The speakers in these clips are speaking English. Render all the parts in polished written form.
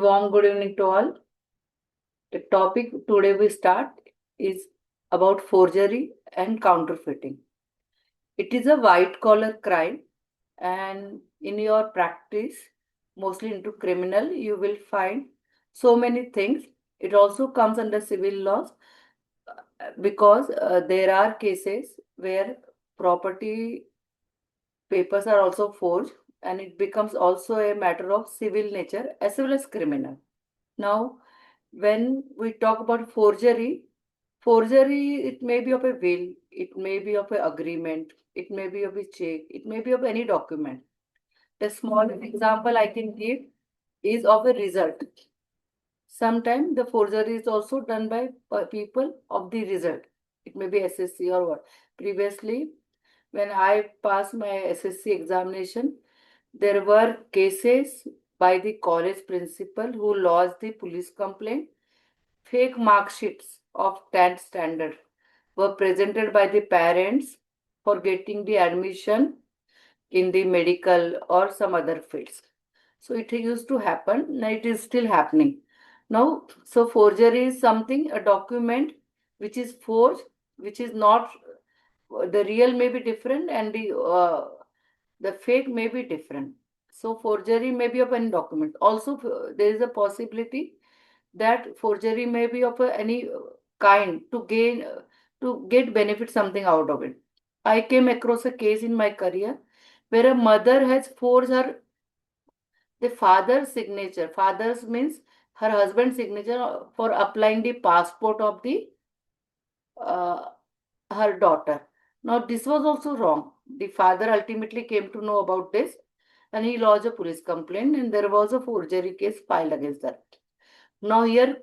Warm good evening to all. The topic today we start is about forgery and counterfeiting. It is a white collar crime, and in your practice, mostly into criminal, you will find so many things. It also comes under civil laws because there are cases where property papers are also forged, and it becomes also a matter of civil nature as well as criminal. Now, when we talk about forgery, forgery, it may be of a will, it may be of an agreement, it may be of a check, it may be of any document. The small example I can give is of a result. Sometimes the forgery is also done by people of the result. It may be SSC or what. Previously, when I passed my SSC examination, there were cases by the college principal who lodged the police complaint. Fake mark sheets of 10th standard were presented by the parents for getting the admission in the medical or some other fields. So it used to happen, now it is still happening. Now, so forgery is something, a document which is forged, which is not, the real may be different and the fake may be different. So forgery may be of any document. Also, there is a possibility that forgery may be of any kind to gain to get benefit something out of it. I came across a case in my career where a mother has forged her the father's signature. Father's means her husband's signature for applying the passport of the uh, her daughter. Now this was also wrong. The father ultimately came to know about this and he lodged a police complaint and there was a forgery case filed against her. Now here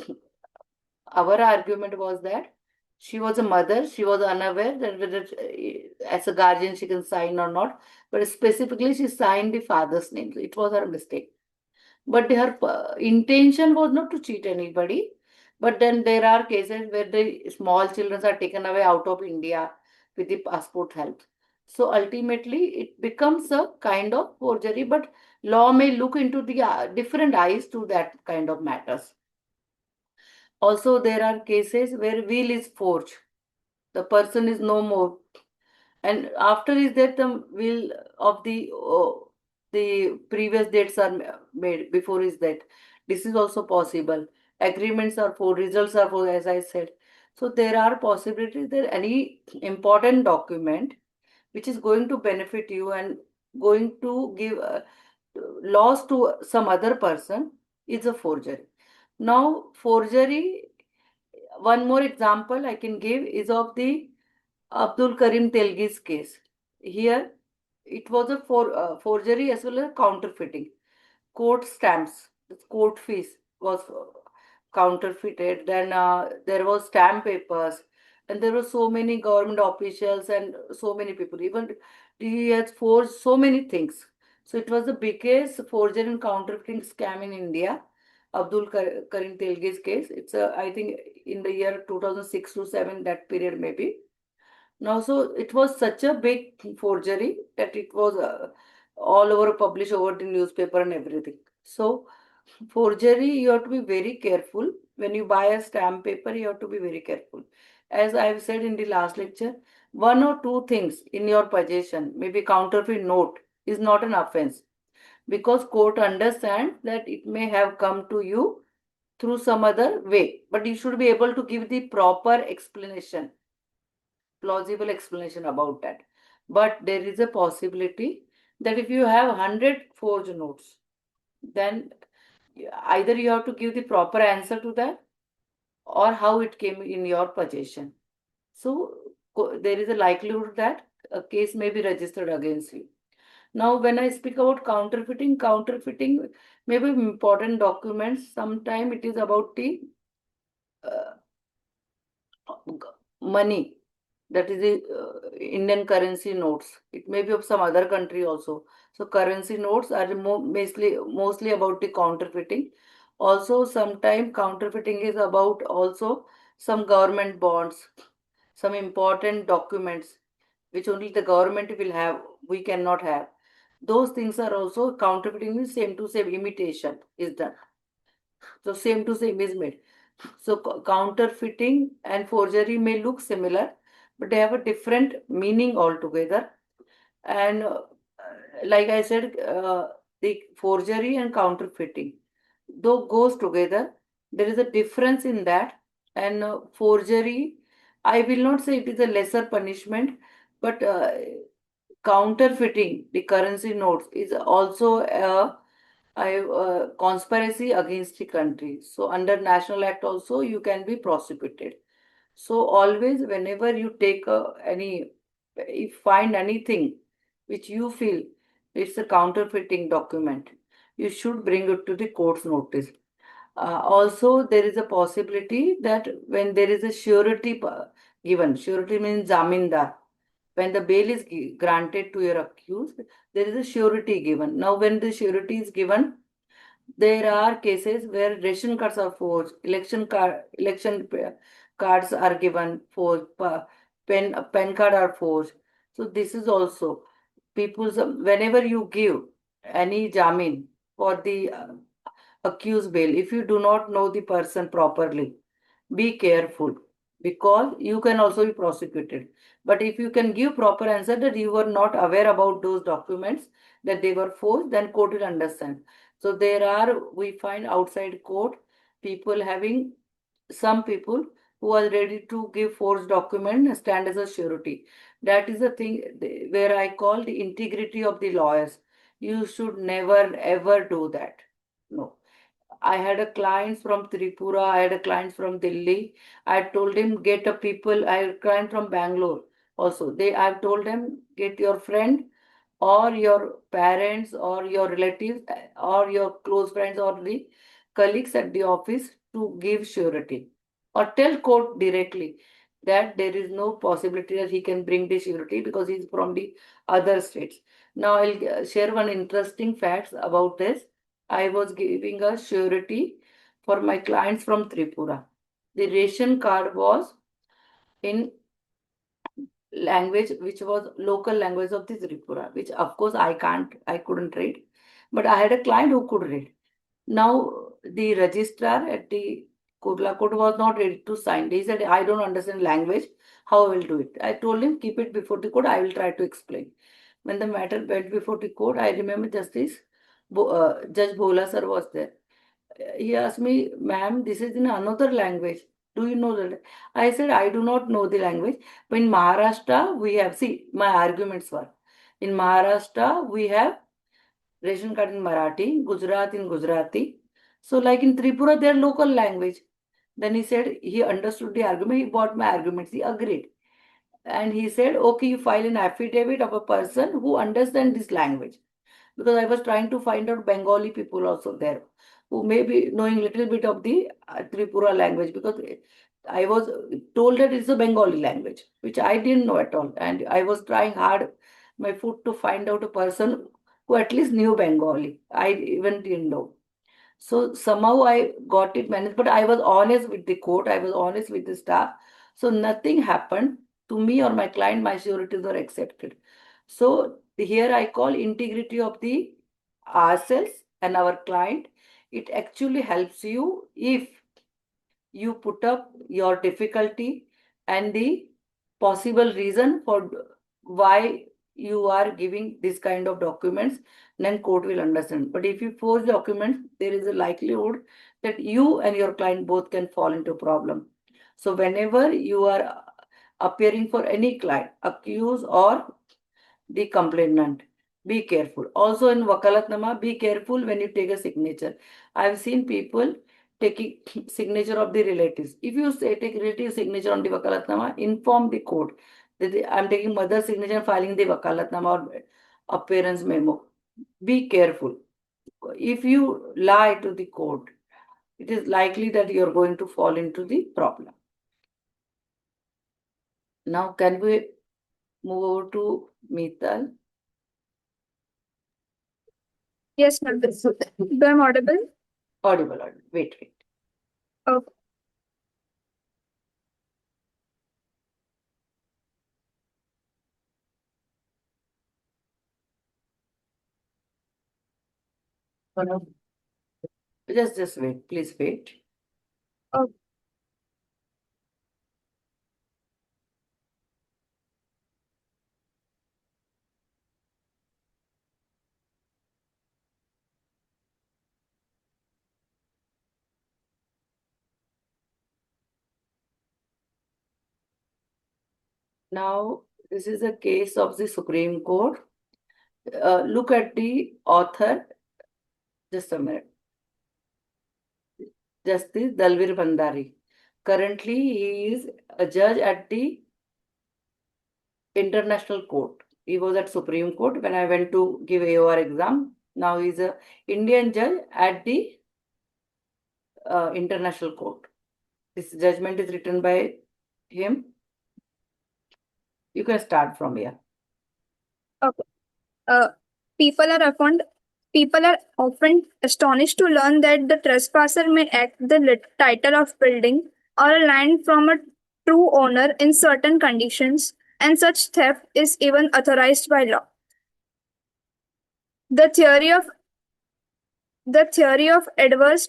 our argument was that she was a mother, she was unaware that whether as a guardian she can sign or not, but specifically she signed the father's name. So it was her mistake. But her intention was not to cheat anybody. But then there are cases where the small children are taken away out of India with the passport help. So ultimately, it becomes a kind of forgery, but law may look into the different eyes to that kind of matters. Also, there are cases where will is forged. The person is no more, and after his death, the will of the previous dates are made before his death. This is also possible. Agreements are for, results are for, as I said. So there are possibilities that any important document which is going to benefit you and going to give loss to some other person is a forgery. Now, forgery, one more example I can give is of the Abdul Karim Telgi's case. Here, it was a forgery as well as counterfeiting. Court stamps, the court fees was counterfeited. Then there was stamp papers, and there were so many government officials and so many people. Even he has forged so many things. So it was the biggest forgery and counterfeiting scam in India. Karim Telgi's case. It's I think in the year 2006 to 7, that period maybe. Now, so it was such a big forgery that it was all over published over the newspaper and everything. So, forgery, you have to be very careful. When you buy a stamp paper, you have to be very careful. As I've said in the last lecture, one or two things in your possession, maybe counterfeit note, is not an offense because court understands that it may have come to you through some other way, but you should be able to give the proper explanation, plausible explanation about that. But there is a possibility that if you have 100 forged notes, then either you have to give the proper answer to that or how it came in your possession. So there is a likelihood that a case may be registered against you. Now, when I speak about counterfeiting, counterfeiting may be important documents. Sometimes it is about the uh, money, that is the Indian currency notes. It may be of some other country also. So currency notes are mostly about the counterfeiting. Also, sometimes counterfeiting is about also some government bonds, some important documents which only the government will have, we cannot have. Those things are also counterfeiting, is same to same imitation is done. So same to same is made. So counterfeiting and forgery may look similar, but they have a different meaning altogether. And like I said, the forgery and counterfeiting, though goes together, there is a difference in that. And forgery, I will not say it is a lesser punishment, but counterfeiting the currency notes is also a conspiracy against the country. So under National Act also you can be prosecuted. So always whenever you take any, if find anything which you feel it's a counterfeiting document, you should bring it to the court's notice. Also, there is a possibility that when there is a surety given, surety means zamindar. When the bail is granted to your accused, there is a surety given. Now, when the surety is given, there are cases where ration cards are forged, cards are given, forged, pen card are forged. So this is also people's, whenever you give any jamin for the accused bail, if you do not know the person properly, be careful, because you can also be prosecuted. But if you can give proper answer that you were not aware about those documents, that they were forged, then court will understand. So there are, we find outside court, people having, some people who are ready to give forged document and stand as a surety. That is the thing where I call the integrity of the lawyers. You should never ever do that. No. I had a client from Tripura, I had a client from Delhi. I told him get a people. I had a client from Bangalore also. I've told them get your friend or your parents or your relatives or your close friends or the colleagues at the office to give surety, or tell court directly that there is no possibility that he can bring the surety because he's from the other states. Now I'll share one interesting facts about this. I was giving a surety for my clients from Tripura. The ration card was in language which was local language of this Tripura, which of course I couldn't read, but I had a client who could read. Now the registrar at the Kurla court was not ready to sign. He said, I don't understand language, how I will do it. I told him, keep it before the court, I will try to explain. When the matter went before the court, I remember Justice Judge Bhola sir was there. He asked me, ma'am, this is in another language. Do you know that? I said, I do not know the language. But in Maharashtra, we have, see, my arguments were, in Maharashtra, we have ration card in Marathi, Gujarat in Gujarati. So, like in Tripura, their local language. Then he said he understood the argument. He bought my arguments. He agreed. And he said, okay, you file an affidavit of a person who understands this language, because I was trying to find out Bengali people also there who may be knowing little bit of the Tripura language, because I was told that it's a Bengali language, which I didn't know at all. And I was trying hard my foot to find out a person who at least knew Bengali. I even didn't know. So somehow I got it managed, but I was honest with the court, I was honest with the staff. So nothing happened to me or my client, my sureties were accepted. So here I call integrity of the ourselves and our client. It actually helps you if you put up your difficulty and the possible reason for why you are giving this kind of documents, then court will understand. But if you forge documents, there is a likelihood that you and your client both can fall into problem. So whenever you are appearing for any client, accused or the complainant, be careful. Also in wakalatnama, be careful when you take a signature. I've seen people taking signature of the relatives. If you say take relative signature on the wakalatnama, inform the court that I'm taking mother's signature and filing the wakalatnama or appearance memo. Be careful. If you lie to the court, it is likely that you're going to fall into the problem. Now, can we move over to Mital? Yes, ma'am. So I'm audible? Audible, audible. Wait, wait. Oh, Just wait. Please wait. Okay. Now, this is a case of the Supreme Court. Look at the author. Just a minute. Justice Dalvir Bandari. Currently, he is a judge at the International Court. He was at Supreme Court when I went to give AOR exam. Now he's a Indian judge at the International Court. This judgment is written by him. You can start from here. Okay. Uh, people are often people are often astonished to learn that the trespasser may act the title of building or a land from a true owner in certain conditions, and such theft is even authorized by law. The theory of adverse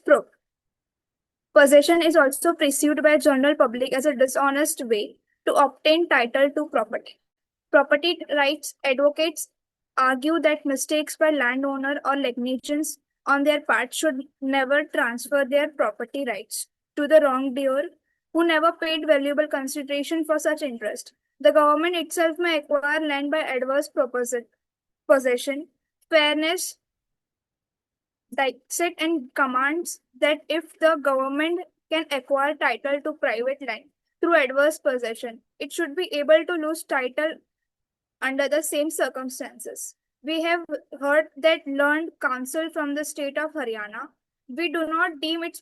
possession is also perceived by general public as a dishonest way to obtain title to property. Property rights advocates argue that mistakes by landowner or negligence on their part should never transfer their property rights to the wrongdoer who never paid valuable consideration for such interest. The government itself may acquire land by adverse possession. Fairness dictates and commands that if the government can acquire title to private land through adverse possession, it should be able to lose title under the same circumstances. We have heard that learned counsel from the state of Haryana. We do not deem it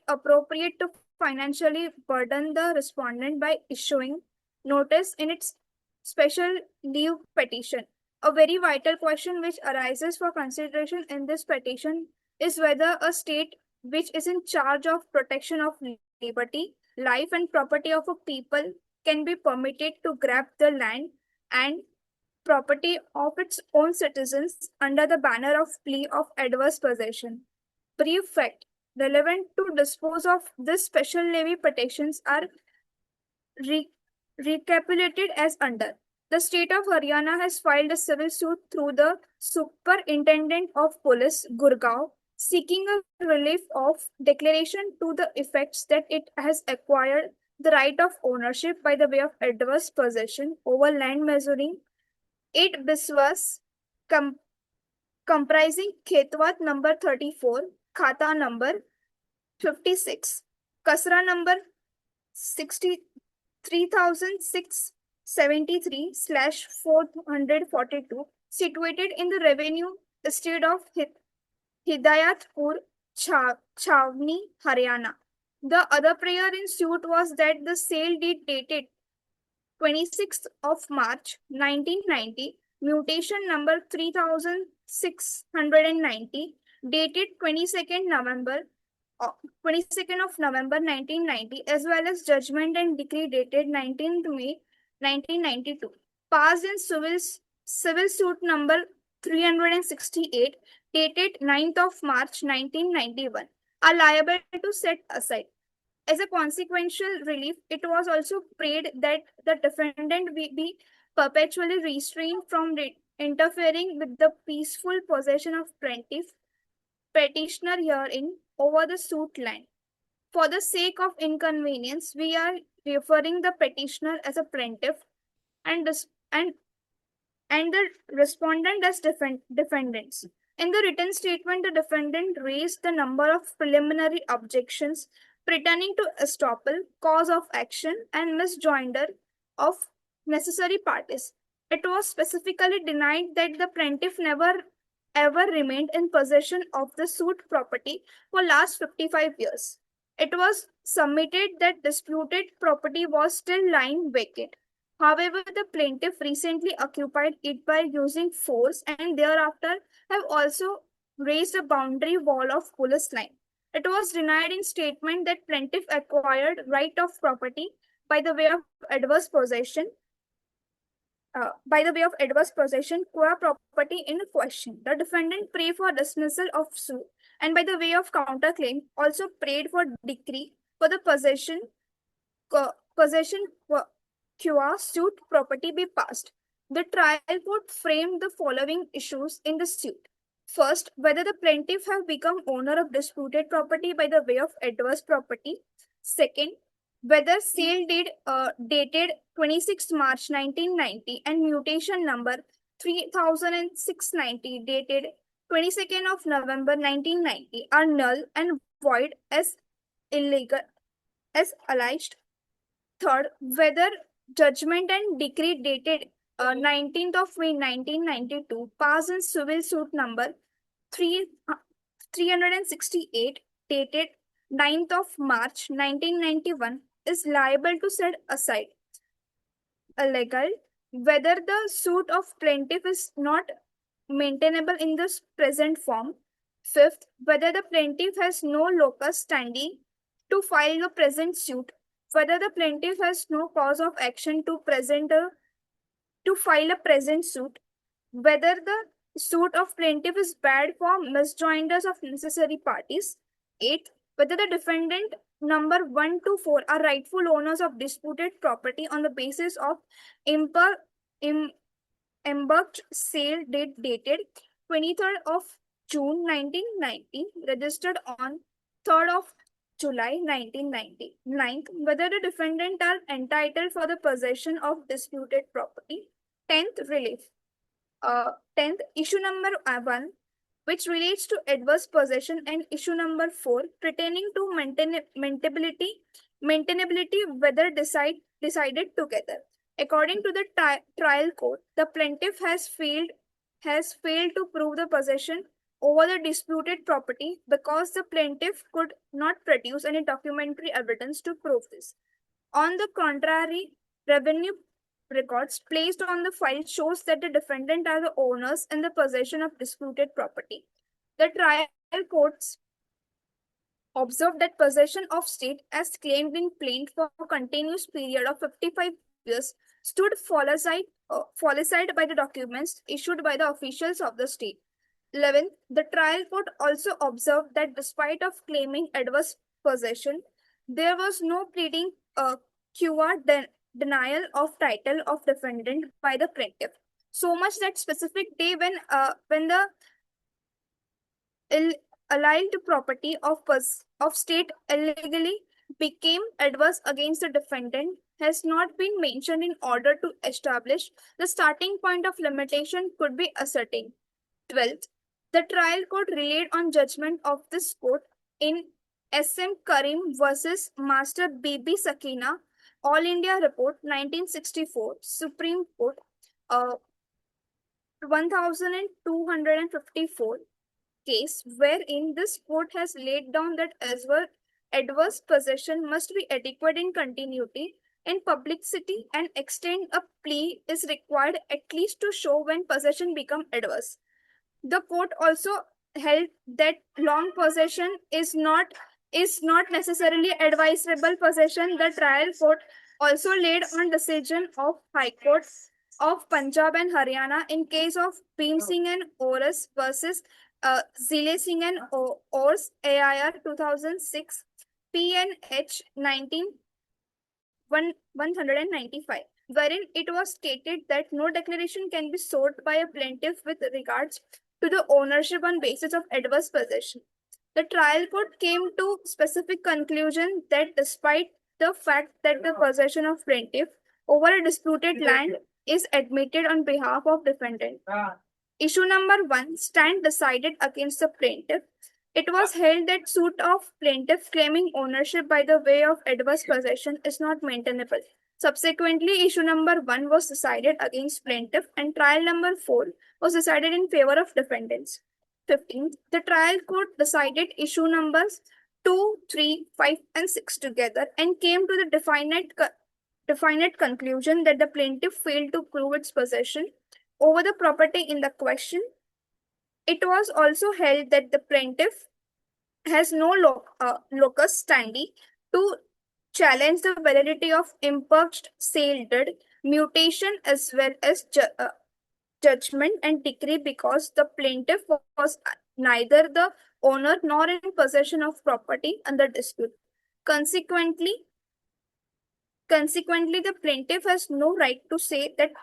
appropriate to financially burden the respondent by issuing notice in its special leave petition. A very vital question which arises for consideration in this petition is whether a state which is in charge of protection of liberty, life, and property of a people can be permitted to grab the land and property of its own citizens under the banner of plea of adverse possession. Brief fact relevant to dispose of this special levy petitions are re- recapitulated as under. The state of Haryana has filed a civil suit through the Superintendent of Police, Gurgaon, seeking a relief of declaration to the effects that it has acquired the right of ownership by the way of adverse possession over land measuring 8 biswas com- comprising Khetwat number 34, Khata number 56, Kasra number 63,673 slash 442, situated in the revenue estate of Hidayatpur, Chhavni, Haryana. The other prayer in suit was that the sale deed dated 26th of March 1990, mutation number 3690, dated 22nd of November 1990, as well as judgment and decree dated 19th May 1992, passed in civil suit number 368, dated 9th of March 1991, are liable to set aside. As a consequential relief, it was also prayed that the defendant be perpetually restrained from interfering with the peaceful possession of plaintiff petitioner herein over the suit land. For the sake of inconvenience, we are referring the petitioner as a plaintiff and the respondent as defendants. In the written statement, the defendant raised the number of preliminary objections pertaining to estoppel, cause of action, and misjoinder of necessary parties. It was specifically denied that the plaintiff never ever remained in possession of the suit property for last 55 years. It was submitted that disputed property was still lying vacant. However, the plaintiff recently occupied it by using force and thereafter have also raised a boundary wall of police line. It was denied in statement that plaintiff acquired right of property by the way of adverse possession qua property in question. The defendant pray for dismissal of suit and by the way of counterclaim also prayed for decree for the possession qua suit property be passed. The trial court framed the following issues in the suit. First, whether the plaintiff have become owner of disputed property by the way of adverse property. Second, whether sale deed dated 26 March 1990 and mutation number 3690 dated 22nd of November 1990 are null and void as illegal as alleged. Third, whether judgment and decree dated 19th of May 1992 passed in civil suit number 3, 368 dated 9th of March 1991 is liable to set aside. Illegal, whether the suit of plaintiff is not maintainable in this present form. Fifth, whether the plaintiff has no locus standi to file the present suit, whether the plaintiff has no cause of action to file a present suit, whether the suit of plaintiff is bad for misjoinders of necessary parties. Eighth, whether the defendant number 1 to 4 are rightful owners of disputed property on the basis of imper, im, embarked sale date dated 23rd of June 1990, registered on 3rd of July 1990. Ninth, whether the defendant are entitled for the possession of disputed property. 10th, relief. 10th, issue number 1, which relates to adverse possession, and issue number 4 pertaining to maintainability whether decided together. According to the trial court, the plaintiff has failed to prove the possession over the disputed property because the plaintiff could not produce any documentary evidence to prove this. On the contrary, revenue records placed on the file shows that the defendant are the owners in the possession of disputed property. The trial courts observed that possession of state as claimed in plaint for a continuous period of 55 years stood falsified by the documents issued by the officials of the state. 11th, the trial court also observed that despite of claiming adverse possession, there was no pleading denial of title of defendant by the plaintiff. So much that specific day when the allied property of state illegally became adverse against the defendant has not been mentioned in order to establish the starting point of limitation could be ascertained. 12th, the trial court relied on judgment of this court in SM Karim versus Master BB Sakina, All India Report 1964, Supreme Court 1254 case, wherein this court has laid down that adverse possession must be adequate in continuity and publicity, and extend a plea is required at least to show when possession become adverse. The court also held that long possession is not necessarily advisable possession. The trial court also laid on decision of High Court of Punjab and Haryana in case of Bhim Singh and Ores versus Zile Singh and Ores AIR 2006 PNH 195, wherein it was stated that no declaration can be sought by a plaintiff with regards to the ownership on basis of adverse possession. The trial court came to specific conclusion that despite the fact that the possession of plaintiff over a disputed land is admitted on behalf of defendant. Issue number 1, stand decided against the plaintiff. It was held that suit of plaintiff claiming ownership by the way of adverse possession is not maintainable. Subsequently, issue number 1 was decided against plaintiff and trial number 4 was decided in favor of defendants. 15th, the trial court decided issue numbers 2, 3, 5 and 6 together and came to the definite conclusion that the plaintiff failed to prove its possession over the property in the question. It was also held that the plaintiff has no locus standi to challenge the validity of impurged sale deed, mutation as well as judgment and decree because the plaintiff was neither the owner nor in possession of property under dispute. Consequently, the plaintiff has no right to say that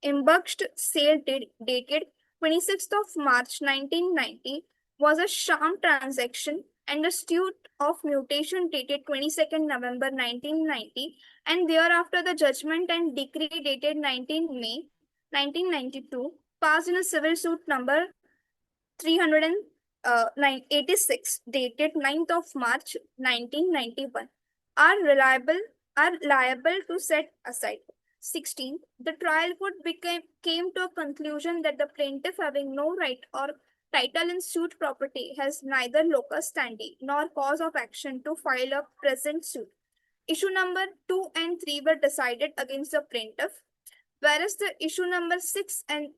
embarked sale dated 26th of March 1990 was a sham transaction, and the suit of mutation dated 22nd November 1990 and thereafter the judgment and decree dated 19 May 1992 passed in a civil suit number 386 dated 9th of March 1991 are reliable are liable to set aside. 16. The trial court came to a conclusion that the plaintiff having no right or title in suit property has neither locus standi nor cause of action to file a present suit. Issue number 2 and 3 were decided against the plaintiff, whereas the issue number 5 and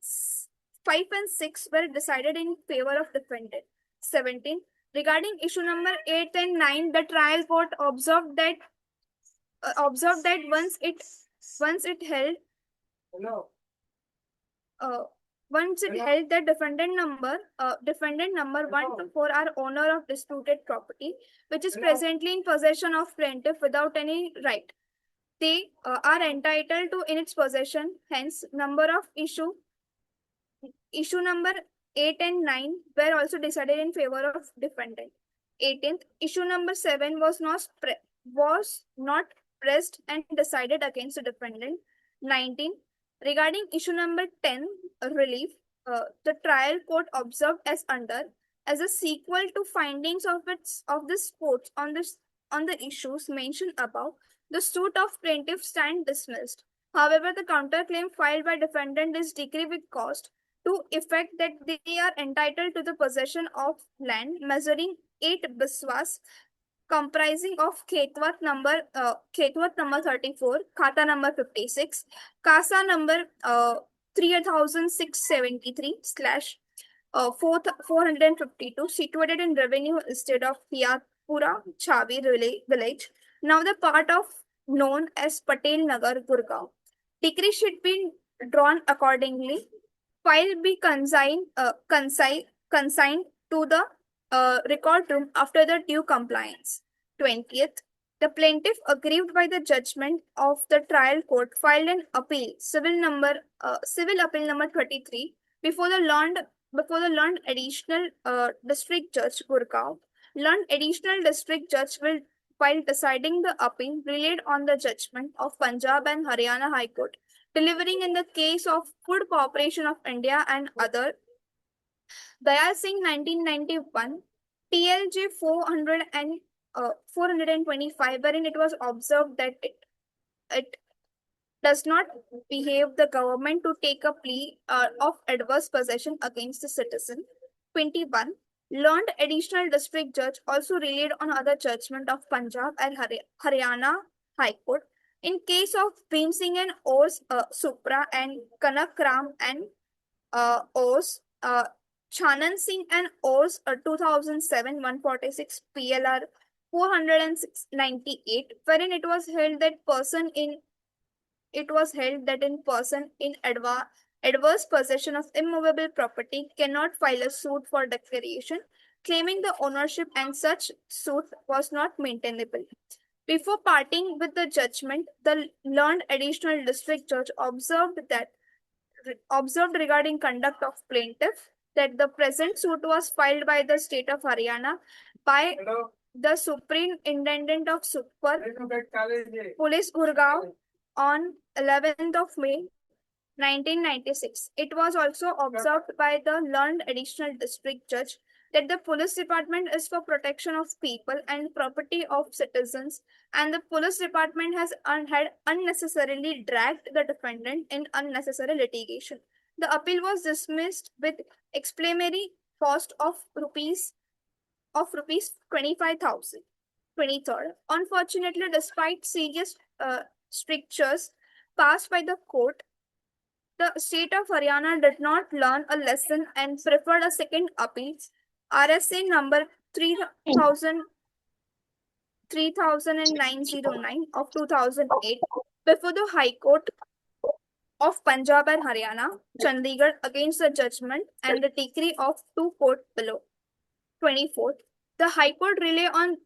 6 were decided in favor of defendant. 17. Regarding issue number 8 and 9, the trial court observed that once it held uh, once it held that defendant number 1 to 4 are owner of disputed property, which is presently in possession of plaintiff without any right. They are entitled to in its possession. Hence, number of issue number 8 and 9 were also decided in favor of defendant. 18th, issue number 7 was not pressed and decided against the defendant. 19. Regarding issue number 10, relief, the trial court observed as a sequel to findings of this court on the issues mentioned above, the suit of plaintiff stand dismissed. However, the counterclaim filed by defendant is decree with cost to effect that they are entitled to the possession of land measuring 8 biswas comprising of Khetwat number 34, Khata number 56, Kasa number 3673 slash 452 situated in revenue estate of Hiyatpura, Chavi village, now the part of known as Patel Nagar, Gurgaon. Decree should be drawn accordingly. File be consigned to the record room after the due compliance. 20th. The plaintiff, aggrieved by the judgment of the trial court, filed an appeal, civil appeal number 23, before the learned additional district judge Gurgaon. Learned additional district judge will, while deciding the appeal, relied on the judgment of Punjab and Haryana High Court, delivering in the case of Food Corporation of India and other Dayal Singh 1991 TLJ 425, wherein it was observed that it does not behave the government to take a plea of adverse possession against the citizen. 21. Learned additional district judge also relied on other judgment of Punjab and Haryana High Court in case of Bhim Singh and Ors Supra and Kanak Ram and Ors Chanan Singh and Ors 2007 146 PLR 498, wherein it was held that person in adverse possession of immovable property cannot file a suit for declaration, claiming the ownership, and such suit was not maintainable. Before parting with the judgment, the learned additional district judge observed regarding conduct of plaintiff that the present suit was filed by the state of Haryana by the Superintendent of Super Police Gurgaon on 11th of May 1996. It was also observed by the learned additional district judge that the police department is for protection of people and property of citizens, and the police department had unnecessarily dragged the defendant in unnecessary litigation. The appeal was dismissed with explanatory cost of rupees 25,000. 23rd. Unfortunately, despite serious strictures passed by the court, the state of Haryana did not learn a lesson and preferred a second appeal, RSA number 300909 of 2008, before the High Court of Punjab and Haryana, Chandigarh, against the judgment and the decree of two court below. 24th, the High Court rely on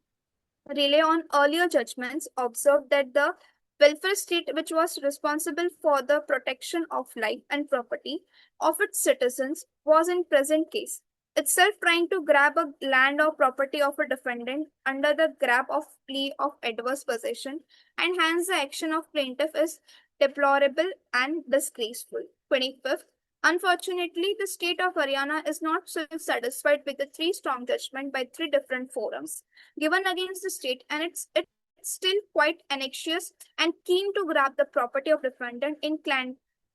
earlier judgments observed that the welfare state, which was responsible for the protection of life and property of its citizens, was in present case itself trying to grab a land or property of a defendant under the grab of plea of adverse possession, and hence the action of plaintiff is deplorable and disgraceful. 25th, unfortunately, the state of Haryana is not so satisfied with the three strong judgment by three different forums given against the state, and it's still quite anxious and keen to grab the property of defendant in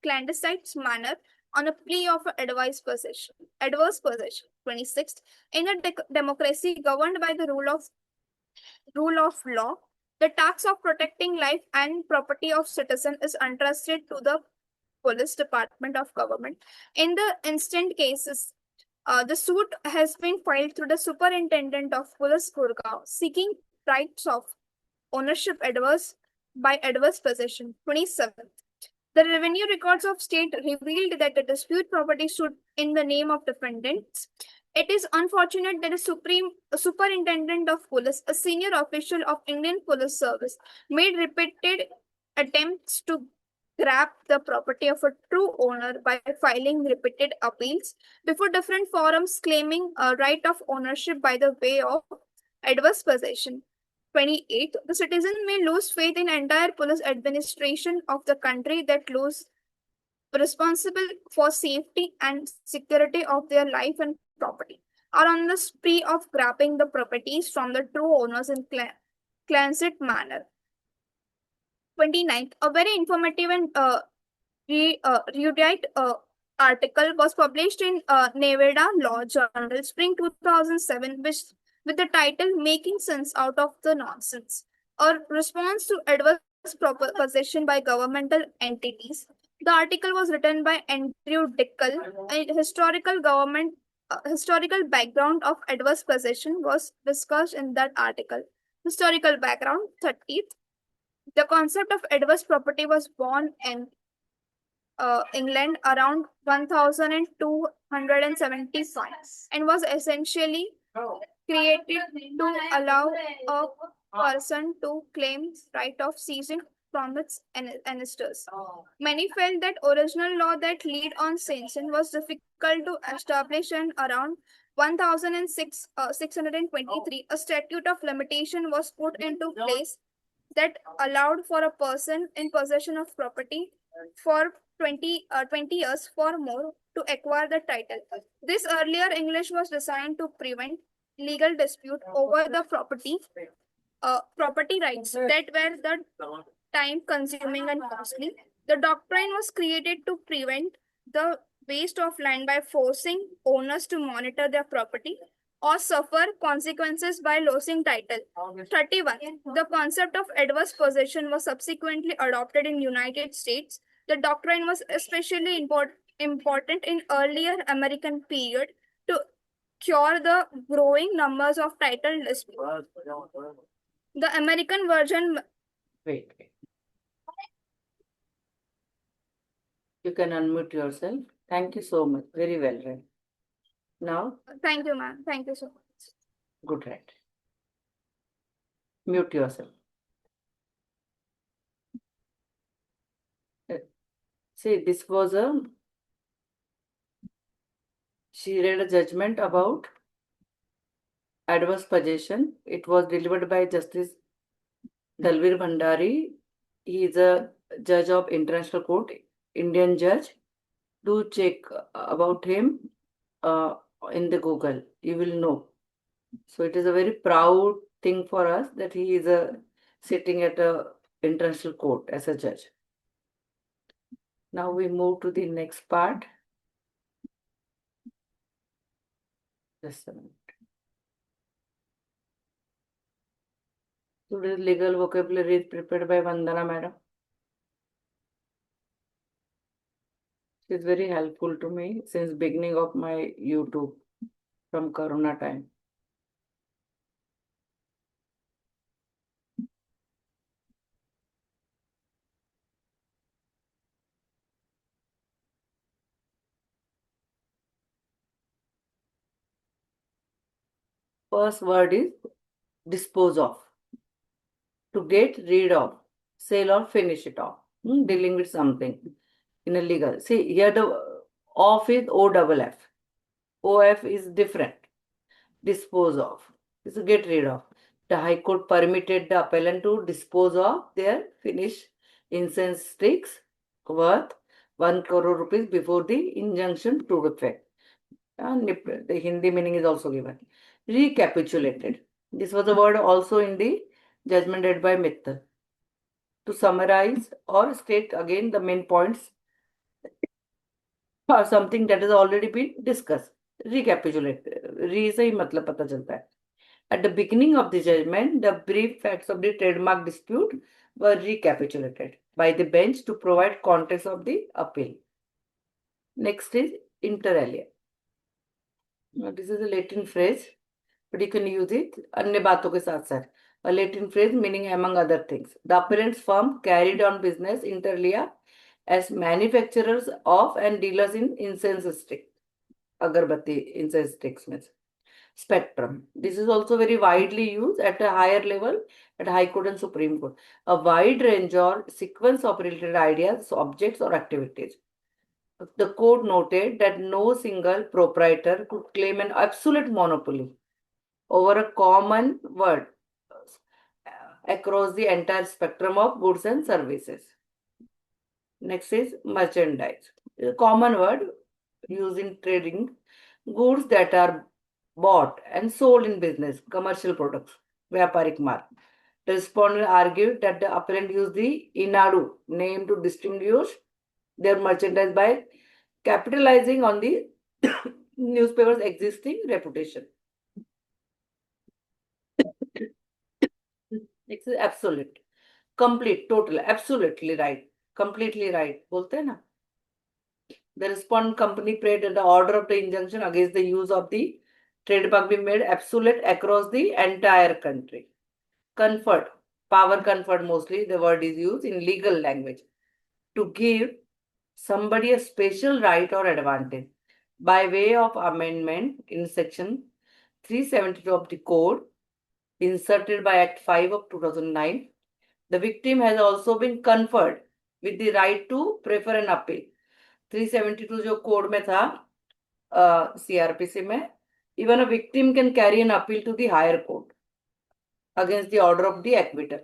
clandestine manner on a plea of adverse possession. 26th, in a democracy governed by the rule of law, the task of protecting life and property of citizen is entrusted to the police department of government. In the instant cases, the suit has been filed through the Superintendent of Police Gurgaon, seeking rights of ownership adverse possession. 27th. The revenue records of state revealed that the dispute property stood in the name of defendants. It is unfortunate that a superintendent of police, a senior official of Indian Police Service, made repeated attempts to grab the property of a true owner by filing repeated appeals before different forums claiming a right of ownership by the way of adverse possession. 28th, the citizen may lose faith in entire police administration of the country that lose responsible for safety and security of their life and property are on the spree of grabbing the properties from the true owners in clandestine manner. 29th, a very informative and erudite article was published in Nevada Law Journal, Spring 2007, with the title Making Sense Out of the Nonsense, a response to adverse possession by governmental entities. The article was written by Andrew Dickel. A historical background of adverse possession was discussed in that article. Historical background. 30th, the concept of adverse property was born in England around 1275 and was essentially created to allow a person to claim right of seizing from its ancestors. Many felt that original law that lead on cession was difficult to establish, and around 623 a statute of limitation was put into place that allowed for a person in possession of property for 20 years for more to acquire the title. This earlier English was designed to prevent legal dispute over the property rights that were the time consuming and costly. The doctrine was created to prevent the waste of land by forcing owners to monitor their property or suffer consequences by losing title. 31. The concept of adverse possession was subsequently adopted in United States. The doctrine was especially important in earlier American period to cure the growing numbers of title disputes. The American version. Wait. You can unmute yourself. Thank you so much. Very well read. Now, Thank you, ma'am. Thank you so much. good read. Mute yourself. See, this was she read a judgment about adverse possession. It was delivered by Justice Dalvir Bhandari. He is a judge of International Court, Indian judge. Do check about him in the Google. You will know. So it is a very proud thing for us that he is sitting at a international court as a judge. Now we move to the next part. Just a minute. Today's legal vocabulary is prepared by Vandana madam. She is very helpful to me since beginning of my YouTube from Corona time. First word is dispose of. To get rid of, sell or finish it off. Dealing with something in a legal. See, here the off is O double F. OF is different. Dispose of is to get rid of. The High Court permitted the appellant to dispose of their finished incense sticks worth 1 crore rupees before the injunction took effect. The Hindi meaning is also given. Recapitulated. This was a word also in the judgment read by Mittal. To summarize or state again the main points or something that has already been discussed. Recapitulate. Re से ही मतलब पता चलता है. At the beginning of the judgment, the brief facts of the trademark dispute were recapitulated by the bench to provide context of the appeal. Next is inter alia. Now, this is a Latin phrase, but you can use it अन्य बातों के साथ साथ. A Latin phrase meaning among other things. The appellant's firm carried on business inter alia as manufacturers of and dealers in incense stick, agarbatti incense sticks means. Spectrum. This is also very widely used at a higher level at High Court and Supreme Court. A wide range or sequence of related ideas, objects, or activities. The court noted that no single proprietor could claim an absolute monopoly over a common word across the entire spectrum of goods and services. Next is merchandise. A common word used in trading goods that are bought and sold in business, commercial products, Vyaparik Mal. The respondent argued that the appellant used the Inadu name to distinguish their merchandise by capitalizing on the newspaper's existing reputation. Next is absolute. Complete, total, absolutely right. Completely right. बोलते हैं ना? The respondent company prayed that the order of the injunction against the use of the trademark be made absolute across the entire country. Conferred, power conferred mostly, the word is used in legal language. To give somebody a special right or advantage. By way of amendment in section 372 of the code, inserted by Act 5 of 2009, the victim has also been conferred with the right to prefer an appeal. 372 जो code में था CRPC में, even a victim can carry an appeal to the higher court against the order of the acquittal.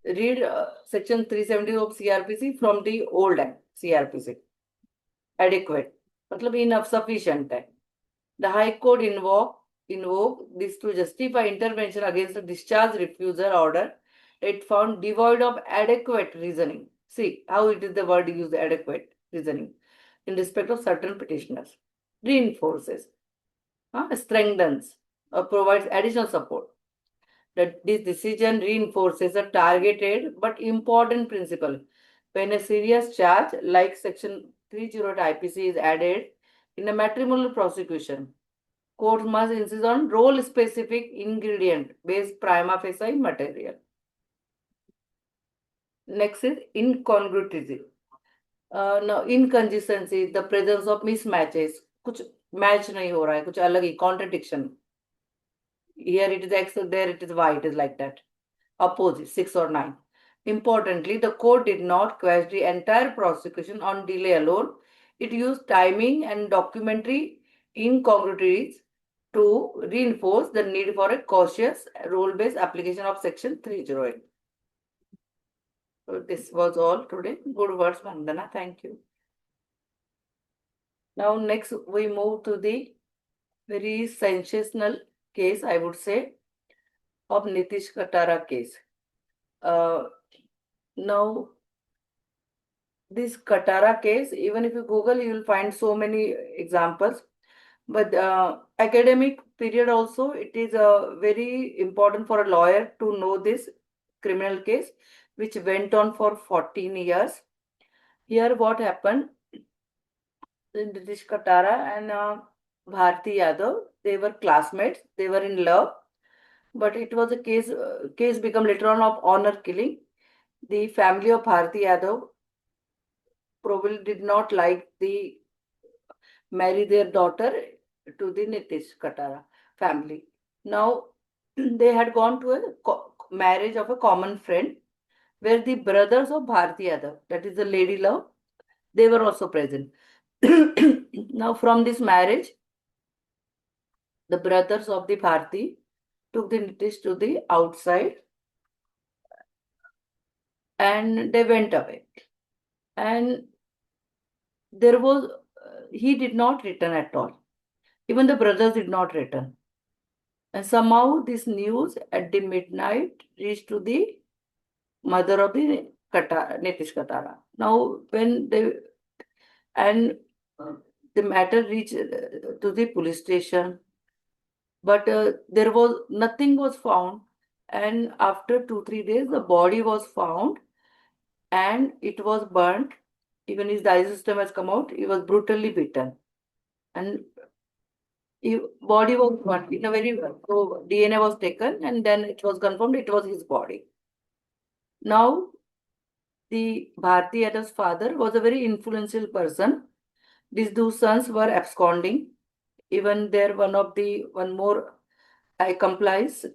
Read section 370 of CRPC from the old Act CRPC. Adequate, मतलब enough, sufficient है. The High Court invoked this to justify intervention against a discharge refusal order. It found devoid of adequate reasoning. See how it is the word used, adequate reasoning, in respect of certain petitioners. Reinforces, strengthens, or provides additional support. That this decision reinforces a targeted but important principle. When a serious charge like section 308 IPC is added in a matrimonial prosecution, court must insist on role-specific ingredient-based prima facie material. Next is incongruity. Now, inconsistency, the presence of mismatches. कुछ match नहीं हो रहा है, कुछ अलग ही contradiction. Here it is X, there it is Y, it is like that. Opposite, 6 or 9. Importantly, the court did not quash the entire prosecution on delay alone. It used timing and documentary incongruities to reinforce the need for a cautious role-based application of section 308. So this was all today. Good words, Vandana. Thank you. Now next we move to the very sensational case, I would say, of Nitish Katara case. Now this Katara case, even if you Google, you will find so many examples. But academic period also, it is very important for a lawyer to know this criminal case, which went on for 14 years. Here what happened, Nitish Katara and Bharti Yadav, they were classmates, they were in love, but it was a case become later on of honor killing. The family of Bharti Yadav probably did not like the marry their daughter to the Nitish Katara. family. Now, they had gone to a marriage of a common friend where the brothers of Bharti Yadav, that is the lady love, they were also present. Now, from this marriage, the brothers of the Bharti took the Nitish to the outside and they went away. And there was, he did not return at all. Even the brothers did not return. And somehow this news at the midnight reached to the mother of the Nitish Katara. Now, when they and the matter reached to the police station, but there was nothing was found. And after 2 3 days, the body was found and it was burnt. Even his digestive system has come out. He was brutally beaten, and body was burnt in a very well. So DNA was taken, and then it was confirmed it was his body. Now, the Bharti Yadav's father was a very influential person. These two sons were absconding. Even there, one more accomplice.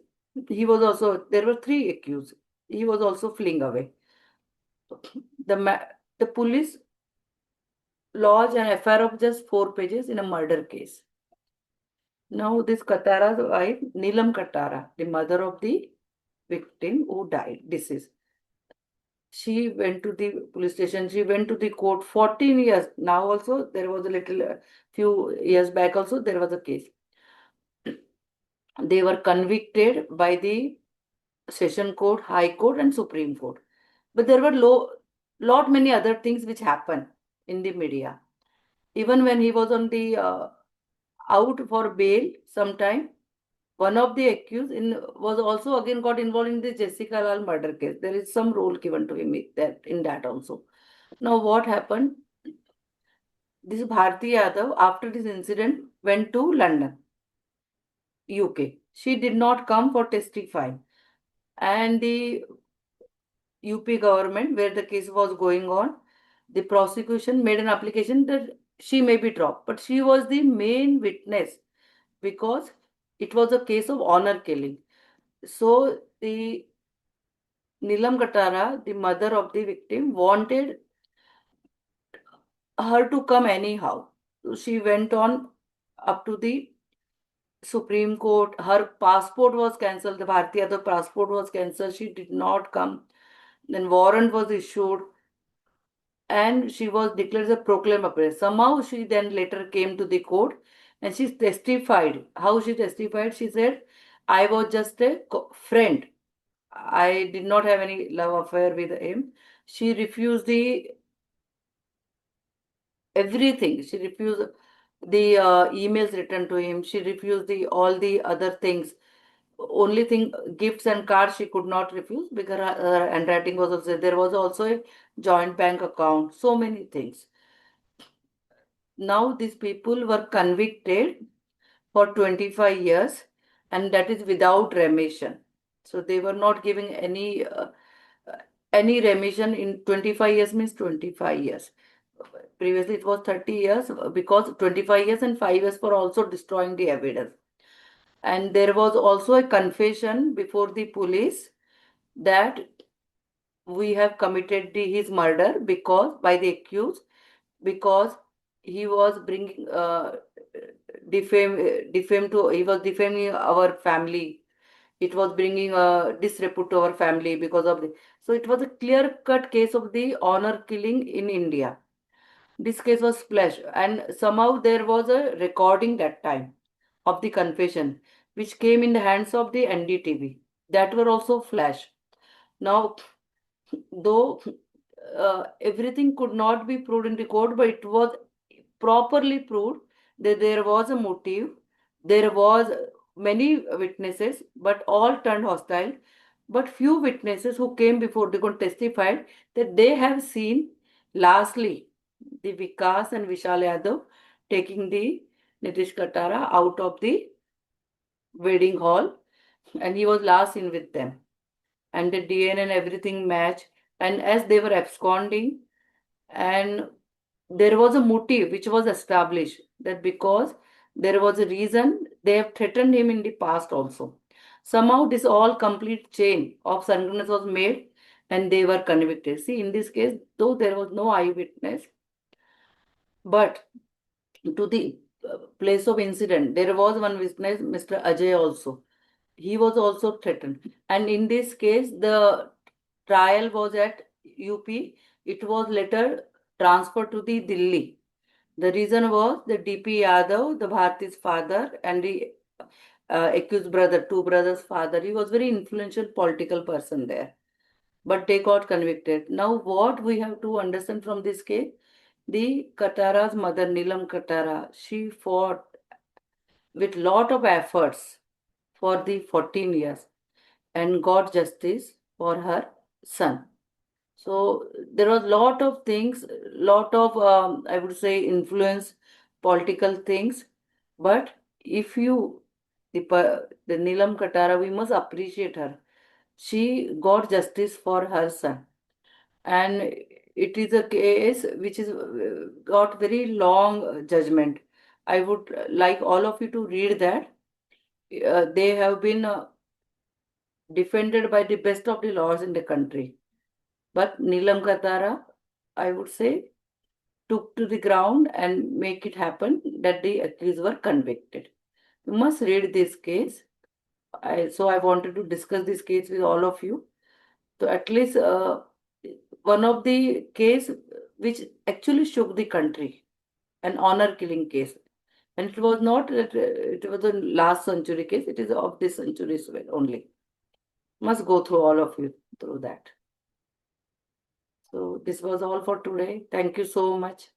He was also there were three accused. He was also fleeing away. The police lodged an FIR of just 4 pages in a murder case. Now, this Katara's wife, Neelam Katara, the mother of the victim who died, deceased, she went to the police station. She went to the court 14 years. Now also there was a little few years back also there was a case. They were convicted by the session court, high court and supreme court. But there were lot many other things which happened in the media. Even when he was on the out for bail sometime, one of the accused was also again got involved in the Jessica Lal murder case. There is some role given to him in that also. Now what happened? This Bharti Yadav, after this incident, went to London, UK. She did not come for testifying. And the UP government, where the case was going on, the prosecution made an application that she may be dropped. But she was the main witness because it was a case of honor killing. So the Nilam Katara, the mother of the victim, wanted her to come anyhow. So she went on up to the Supreme Court. Her passport was cancelled. The Bhartiya, the passport was cancelled. She did not come. Then warrant was issued, and she was declared a proclaimed apprentice. Somehow she then later came to the court, and she testified. How she testified? She said, "I was just a friend. I did not have any love affair with him." She refused the everything. She refused the emails written to him. She refused the all the other things. Only thing, gifts and cards she could not refuse because her handwriting was also there. Was also a joint bank account. So many things. Now these people were convicted for 25 years, and that is without remission. So they were not giving any remission in 25 years means 25 years. Previously it was 30 years because 25 years and 5 years for also destroying the evidence. And there was also a confession before the police that we have committed his murder because by the accused, because he was bringing defame to he was defaming our family. It was bringing disrepute to our family because of the, so it was a clear cut case of the honor killing in India. This case was flash, and somehow there was a recording that time of the confession, which came in the hands of the NDTV. That were also flash. Now, though everything could not be proved in the court, but it was properly proved that there was a motive. There was many witnesses, but all turned hostile. But few witnesses who came before the court testified that they have seen, lastly, the Vikas and Vishal Yadav taking the Nitish Katara out of the wedding hall, and he was last in with them. And the DNA and everything matched. And as they were absconding, and there was a motive which was established that because There was a reason they have threatened him in the past also. Somehow this all complete chain of circumstances was made and they were convicted. See, in this case, though there was no eyewitness, but to the place of incident, there was one witness, Mr. Ajay also. He was also threatened. And in this case, the trial was at UP. It was later transferred to the Delhi. The reason was the DP Yadav, the Bharati's father, and the accused brother, two brothers' father. He was very influential political person there, but they got convicted. Now, what we have to understand from this case, the Katara's mother, Nilam Katara, she fought with lot of efforts for the 14 years and got justice for her son. So there was lot of things, lot of I would say influence, political things. But if you the Nilam Katara, we must appreciate her. She got justice for her son, and it is a case which is got very long judgment. I would like all of you to read that. They have been defended by the best of the lawyers in the country. But Nilam Katara, I would say, took to the ground and make it happen that the accused were convicted. You must read this case. So I wanted to discuss this case with all of you. So at least one of the case which actually shook the country, an honor killing case. And it was not that it was a last century case, it is of this century as well only. Must go through all of you through that. So this was all for today. Thank you so much.